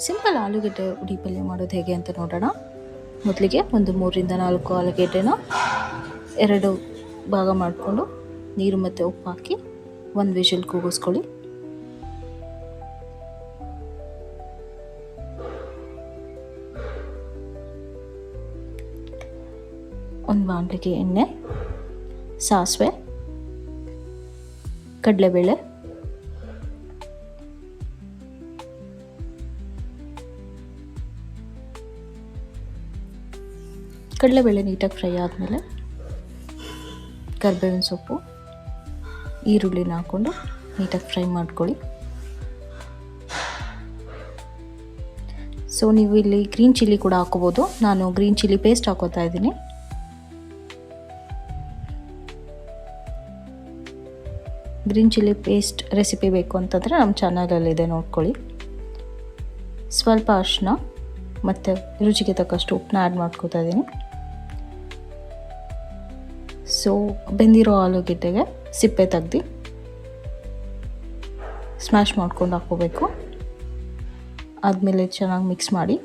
Simple ಆಲೂಗಡ್ಡೆ ಹುಡಿ ಪಲ್ಯ ಮಾಡೋದು ಹೇಗೆ ಅಂತ ನೋಡೋಣ. ಮೊದಲಿಗೆ ಒಂದು 3ರಿಂದ 4 ಆಲೂಗೆಡ್ಡೆನ 2 ಭಾಗ ಮಾಡಿಕೊಂಡು ನೀರು ಮತ್ತು ಉಪ್ಪು ಹಾಕಿ 1 ವಿಷಲ್ ಕೂಗಿಸ್ಕೊಳ್ಳಿ. ಒಂದು ಬಾಣಲೆಗೆ ಎಣ್ಣೆ, ಸಾಸಿವೆ, ಕಡಲೆಬೇಳೆ, ಕಡಲೆಬೇಳೆ ನೀಟಾಗಿ ಫ್ರೈ ಆದಮೇಲೆ ಕರಿಬೇವಿನ ಸೊಪ್ಪು, ಈರುಳ್ಳಿನ ಹಾಕ್ಕೊಂಡು ನೀಟಾಗಿ ಫ್ರೈ ಮಾಡ್ಕೊಳ್ಳಿ. ಸೊ ನೀವು ಇಲ್ಲಿ ಗ್ರೀನ್ ಚಿಲ್ಲಿ ಕೂಡ ಹಾಕೋಬೋದು. ನಾನು ಗ್ರೀನ್ ಚಿಲ್ಲಿ ಪೇಸ್ಟ್ ಹಾಕೋತಾ ಇದ್ದೀನಿ. ಗ್ರೀನ್ ಚಿಲ್ಲಿ ಪೇಸ್ಟ್ ರೆಸಿಪಿ ಬೇಕು ಅಂತಂದರೆ ನಮ್ಮ ಚಾನಲಲ್ಲಿದೆ, ನೋಡ್ಕೊಳ್ಳಿ. ಸ್ವಲ್ಪ ಅರಿಶಿನ ಮತ್ತು ರುಚಿಗೆ ತಕ್ಕಷ್ಟು ಉಪ್ಪನ್ನ ಆ್ಯಡ್ ಮಾಡ್ಕೋತಾ ಇದ್ದೀನಿ. ಸೊ ಬೆಂದಿರೋ ಆಲೂಗೆಡ್ಡೆಗೆ ಸಿಪ್ಪೆ ತೆಗ್ದು ಸ್ಮ್ಯಾಶ್ ಮಾಡ್ಕೊಂಡು ಹಾಕ್ಕೋಬೇಕು. ಆದಮೇಲೆ ಚೆನ್ನಾಗಿ ಮಿಕ್ಸ್ ಮಾಡಿ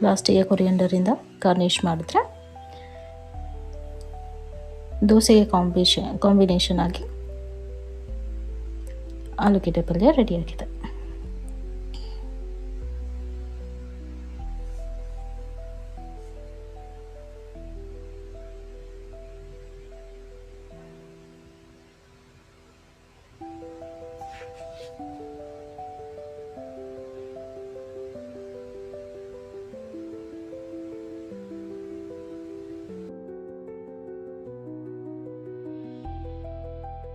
ಲಾಸ್ಟಿಗೆ ಕೊರಿಯಂಡರಿಂದ ಗಾರ್ನಿಷ್ ಮಾಡಿದ್ರೆ ದೋಸೆಗೆ ಕಾಂಬಿನೇಷನ್ ಆಗಿ ಆಲೂಗೆಡ್ಡೆ ಪಲ್ಯ ರೆಡಿಯಾಗಿದೆ.